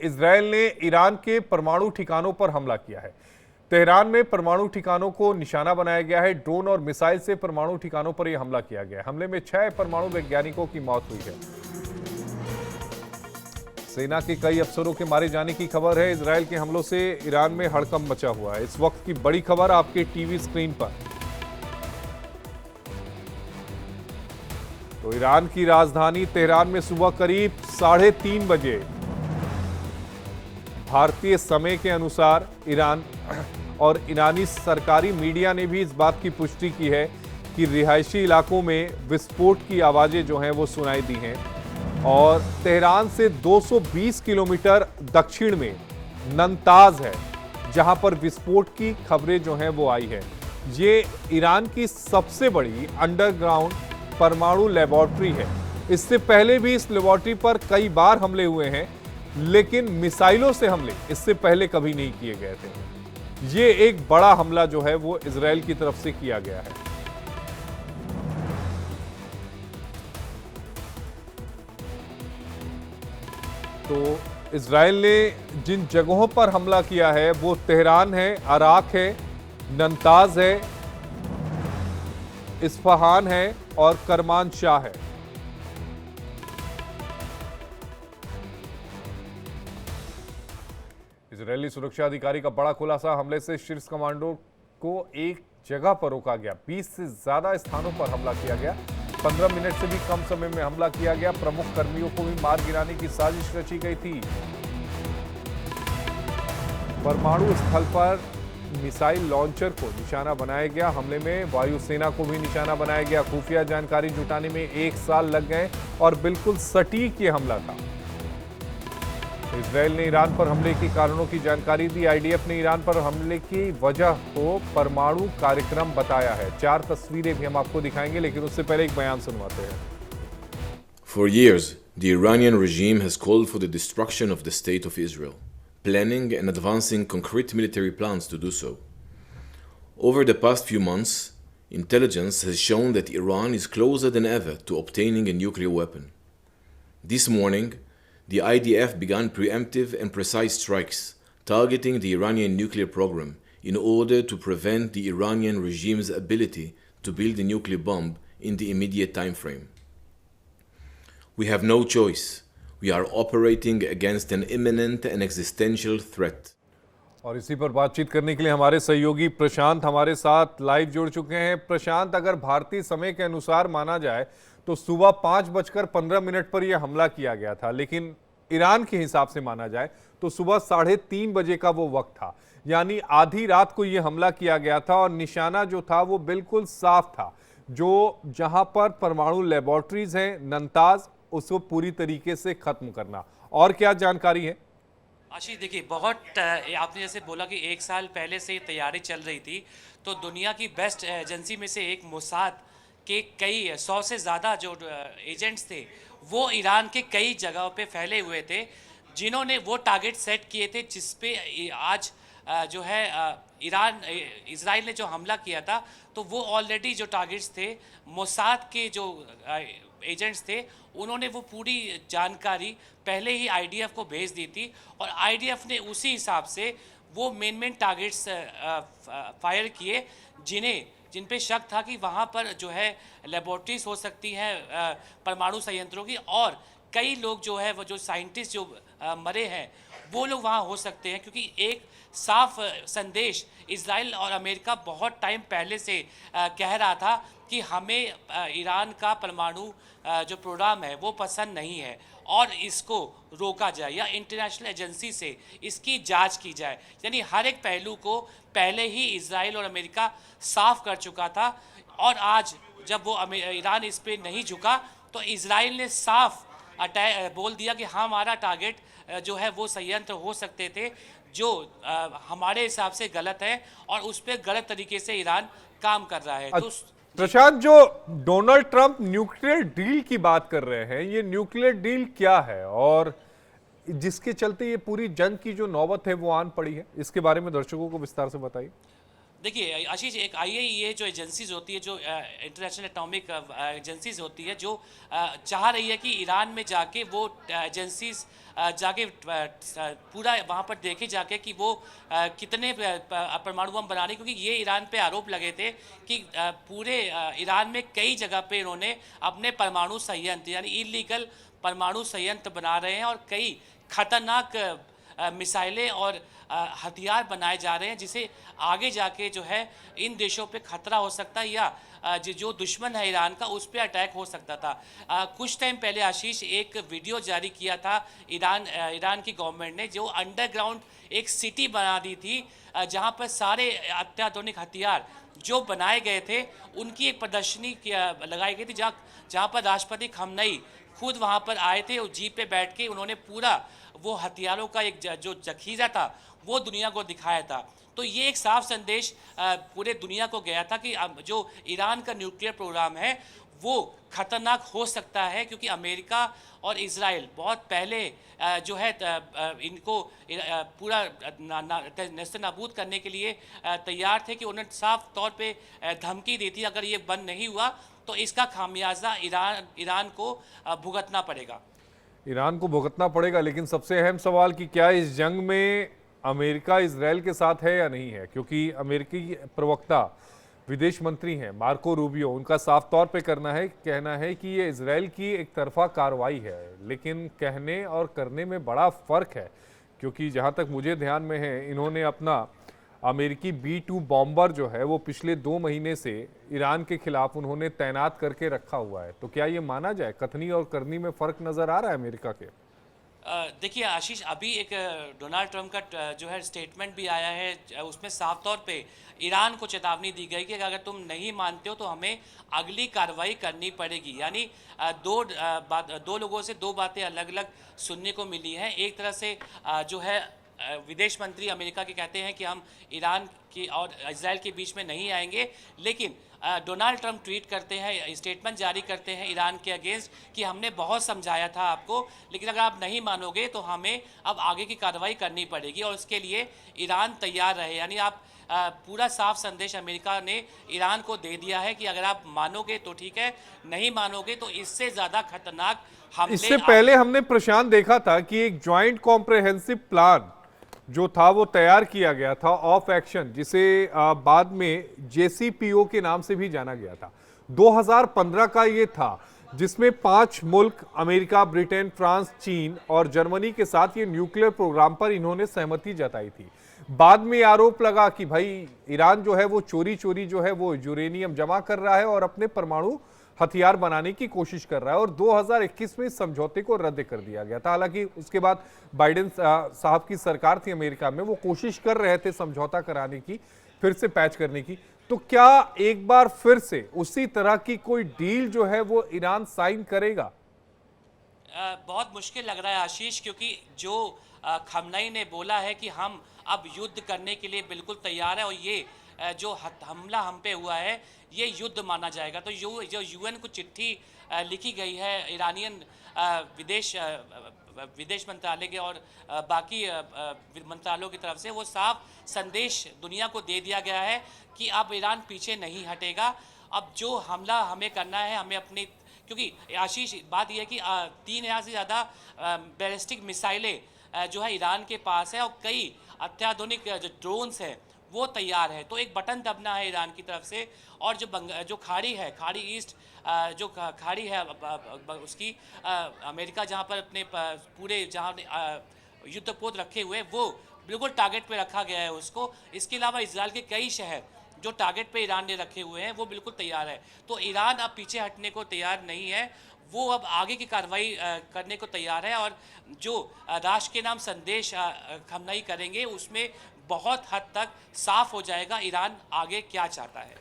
Israel ने Iran के परमाणु ठिकानों पर हमला किया है। तेहरान में परमाणु ठिकानों को निशाना बनाया गया है। ड्रोन और मिसाइल से परमाणु ठिकानों पर यह हमला किया गया है। हमले में 6 परमाणु वैज्ञानिकों की मौत हुई है। सेना के कई अफसरों के मारे जाने की खबर है। इजरायल के हमलों से ईरान में हड़कंप मचा हुआ है। इस वक्त की बड़ी खबर आपके टीवी स्क्रीन पर। तो ईरान की राजधानी तेहरान में सुबह करीब 3:30 बजे भारतीय समय के अनुसार ईरान और ईरानी सरकारी मीडिया ने भी इस बात की पुष्टि की है कि रिहायशी इलाकों में विस्फोट की आवाजें जो हैं वो सुनाई दी हैं। और तेहरान से 220 किलोमीटर दक्षिण में नंताज है, जहां पर विस्फोट की खबरें जो हैं वो आई है। ये ईरान की सबसे बड़ी अंडरग्राउंड परमाणु लेबोरेटरी है। इससे पहले भी इस लेबोरेटरी पर कई बार हमले हुए हैं, लेकिन मिसाइलों से हमले इससे पहले कभी नहीं किए गए थे। ये एक बड़ा हमला जो है वो इजरायल की तरफ से किया गया है। तो इजरायल ने जिन जगहों पर हमला किया है वो तेहरान है, अराक है, नंताज है, इस्फहान है और करमानशाह है। इजरायली सुरक्षा अधिकारी का बड़ा खुलासा। हमले से शीर्ष कमांडो को एक जगह पर रोका गया। 20 से ज्यादा स्थानों पर हमला किया गया। 15 मिनट से भी कम समय में हमला किया गया। प्रमुख कर्मियों को भी मार गिराने की साजिश रची गई थी। परमाणु स्थल पर मिसाइल लॉन्चर को निशाना बनाया गया। हमले में वायुसेना को भी निशाना बनाया गया। खुफिया जानकारी जुटाने में 1 साल लग गए और बिल्कुल सटीक ये हमला था। इजरायल ने ईरान पर हमले के कारणों की जानकारी दी। आईडीएफ ने ईरान पर हमले की वजह को परमाणु कार्यक्रम बताया है। 4 तस्वीरें भी हम आपको दिखाएंगे, लेकिन उससे पहले एक बयान सुनवाते हैं। For years, the Iranian regime has called for the destruction of the state of Israel, planning and advancing concrete military plans to do so. Over the past few months, intelligence has shown that Iran is closer than ever to obtaining a nuclear weapon. This morning, the IDF began preemptive and precise strikes targeting the Iranian nuclear program in order to prevent the Iranian regime's ability to build a nuclear bomb in the immediate time frame. We have no choice. We are operating against an imminent and existential threat. और इसी पर बातचीत करने के लिए हमारे सहयोगी प्रशांत हमारे साथ लाइव जुड़ चुके हैं। प्रशांत, अगर भारतीय समय के अनुसार माना जाए तो सुबह 5:15 पर यह हमला किया गया था, लेकिन ईरान के हिसाब से माना जाए तो सुबह 3:30 बजे का वो वक्त था। यानी आधी रात को यह हमला किया गया था और निशाना जो था वो बिल्कुल साफ था। जो जहां पर परमाणु लेबोरेटरीज हैं, नंताज, उसको पूरी तरीके से खत्म करना। और क्या जानकारी है? आशीष, देखिए, बहुत आपने जैसे बोला कि 1 साल पहले से तैयारी चल रही थी, तो दुनिया की बेस्ट एजेंसी में से एक मोसाद के कई 100 से ज़्यादा जो एजेंट्स थे वो ईरान के कई जगहों पे फैले हुए थे, जिन्होंने वो टारगेट सेट किए थे जिस पे आज जो है इजराइल ने जो हमला किया था, तो वो ऑलरेडी जो टारगेट्स थे मोसाद के जो एजेंट्स थे उन्होंने वो पूरी जानकारी पहले ही आईडीएफ को भेज दी थी और आईडीएफ ने उसी हिसाब से वो मेन टारगेट्स फायर किए जिन पे शक था कि वहाँ पर जो है लेबोरेटरीज हो सकती हैं परमाणु संयंत्रों की, और कई लोग जो है वो जो साइंटिस्ट जो मरे हैं वो लोग वहाँ हो सकते हैं, क्योंकि एक साफ संदेश इजराइल और अमेरिका बहुत टाइम पहले से कह रहा था कि हमें ईरान का परमाणु जो प्रोग्राम है वो पसंद नहीं है और इसको रोका जाए या इंटरनेशनल एजेंसी से इसकी जांच की जाए। यानी हर एक पहलू को पहले ही इजराइल और अमेरिका साफ कर चुका था, और आज जब वो ईरान इस पे नहीं झुका तो इजराइल ने साफ बोल दिया कि हमारा टारगेट जो है वो संयंत्र हो सकते थे जो हमारे हिसाब से गलत है और उस पर गलत तरीके से ईरान काम कर रहा है। तो प्रशांत, जो डोनाल्ड ट्रंप न्यूक्लियर डील की बात कर रहे हैं, ये न्यूक्लियर डील क्या है और जिसके चलते ये पूरी जंग की जो नौबत है वो आन पड़ी है, इसके बारे में दर्शकों को विस्तार से बताइए। देखिए आशीष, एक आईएईए जो एजेंसीज होती है, जो इंटरनेशनल एटॉमिक एजेंसीज होती है, जो चाह रही है कि ईरान में जाके वो एजेंसीज जाके पूरा वहाँ पर देखे जाके कि वो कितने परमाणु बम बना रही, क्योंकि ये ईरान पे आरोप लगे थे कि पूरे ईरान में कई जगह पे इन्होंने अपने परमाणु संयंत्र यानी इलीगल परमाणु संयंत्र बना रहे हैं और कई खतरनाक मिसाइलें और हथियार बनाए जा रहे हैं, जिसे आगे जाके जो है इन देशों पे खतरा हो सकता है या जो दुश्मन है ईरान का उस पर अटैक हो सकता था। कुछ टाइम पहले आशीष एक वीडियो जारी किया था ईरान की गवर्नमेंट ने, जो अंडरग्राउंड एक सिटी बना दी थी जहां पर सारे अत्याधुनिक हथियार जो बनाए गए थे उनकी एक प्रदर्शनी लगाई गई थी, जहाँ पर राष्ट्रपति खमनई खुद वहाँ पर आए थे और जीप पे बैठ के उन्होंने पूरा वो हथियारों का एक जो जखीरा था वो दुनिया को दिखाया था। तो ये एक साफ संदेश पूरे दुनिया को गया था कि जो ईरान का न्यूक्लियर प्रोग्राम है वो खतरनाक हो सकता है, क्योंकि अमेरिका और इजराइल बहुत पहले जो है इनको पूरा नेस्त नाबूद करने के लिए तैयार थे, कि उन्होंने साफ तौर पे धमकी दी थी अगर ये बंद नहीं हुआ तो इसका खामियाजा ईरान को भुगतना पड़ेगा। ईरान को भुगतना पड़ेगा, लेकिन सबसे अहम सवाल कि क्या इस जंग में अमेरिका इजराइल के साथ है या नहीं है, क्योंकि अमेरिकी प्रवक्ता विदेश मंत्री हैं मार्को रूबियो, उनका साफ तौर पे कहना है कि ये इजराइल की एक तरफा कार्रवाई है, लेकिन कहने और करने में बड़ा फर्क है, क्योंकि जहां तक मुझे ध्यान में है इन्होंने अपना अमेरिकी B-2 बॉम्बर जो है वो पिछले 2 महीने से ईरान के खिलाफ उन्होंने तैनात करके रखा हुआ है। तो क्या ये माना जाए कथनी और करनी में फर्क नजर आ रहा है अमेरिका के? देखिए आशीष, अभी एक डोनाल्ड ट्रंप का जो है स्टेटमेंट भी आया है, उसमें साफ तौर पे ईरान को चेतावनी दी गई कि अगर तुम नहीं मानते हो तो हमें अगली कार्रवाई करनी पड़ेगी। यानी दो लोगों से दो बातें अलग अलग सुनने को मिली हैं। एक तरह से जो है विदेश मंत्री अमेरिका के कहते हैं कि हम ईरान की और इजराइल के बीच में नहीं आएंगे, लेकिन डोनाल्ड ट्रंप ट्वीट करते हैं, स्टेटमेंट जारी करते हैं ईरान के अगेंस्ट कि हमने बहुत समझाया था आपको, लेकिन अगर आप नहीं मानोगे तो हमें अब आगे की कार्रवाई करनी पड़ेगी और उसके लिए ईरान तैयार रहे। यानी आप पूरा साफ संदेश अमेरिका ने ईरान को दे दिया है कि अगर आप मानोगे तो ठीक है, नहीं मानोगे तो इससे ज़्यादा खतरनाक हमले। इससे पहले हमने प्रशांत देखा था कि एक ज्वाइंट कॉम्प्रिहेंसिव प्लान जो था वो तैयार किया गया था ऑफ एक्शन, जिसे बाद में JCPO के नाम से भी जाना गया था। 2015 का ये था, जिसमें 5 मुल्क अमेरिका, ब्रिटेन, फ्रांस, चीन और जर्मनी के साथ ये न्यूक्लियर प्रोग्राम पर इन्होंने सहमति जताई थी। बाद में आरोप लगा कि भाई ईरान जो है वो चोरी जो है वो यूरेनियम जमा कर रहा है और अपने परमाणु हथियार बनाने की कोशिश कर रहा है, और 2021 में इस समझौते को रद्द कर दिया गया था। हालांकि उसके बाद बाइडेन साहब की सरकार थी अमेरिका में, वो कोशिश कर रहे थे समझौता कराने की, फिर से पैच करने की। तो क्या एक बार फिर से उसी तरह की कोई डील जो है वो ईरान साइन करेगा? बहुत मुश्किल लग रहा है आशीष, क्योंकि जो खमनई ने बोला है कि हम अब युद्ध करने के लिए बिल्कुल तैयार है और ये जो हमला हम पे हुआ है ये युद्ध माना जाएगा। तो जो UN को चिट्ठी लिखी गई है ईरानियन विदेश मंत्रालय के और बाकी मंत्रालयों की तरफ से, वो साफ संदेश दुनिया को दे दिया गया है कि अब ईरान पीछे नहीं हटेगा। अब जो हमला हमें करना है, हमें अपनी, क्योंकि आशीष बात यह है कि 3000 से ज़्यादा बैलिस्टिक मिसाइलें जो है ईरान के पास है और कई अत्याधुनिक जो ड्रोन्स हैं वो तैयार है। तो एक बटन दबना है ईरान की तरफ से, और जो खाड़ी ईस्ट जो खाड़ी है उसकी अमेरिका जहाँ पर अपने पूरे जहाँ युद्धपोत रखे हुए हैं वो बिल्कुल टारगेट पे रखा गया है उसको। इसके अलावा इजराइल के कई शहर जो टारगेट पे ईरान ने रखे हुए हैं वो बिल्कुल तैयार है। तो ईरान अब पीछे हटने को तैयार नहीं है, वो अब आगे की कार्रवाई करने को तैयार है, और जो राष्ट्र के नाम संदेश खमनई करेंगे उसमें बहुत हद तक साफ हो जाएगा ईरान आगे क्या चाहता है।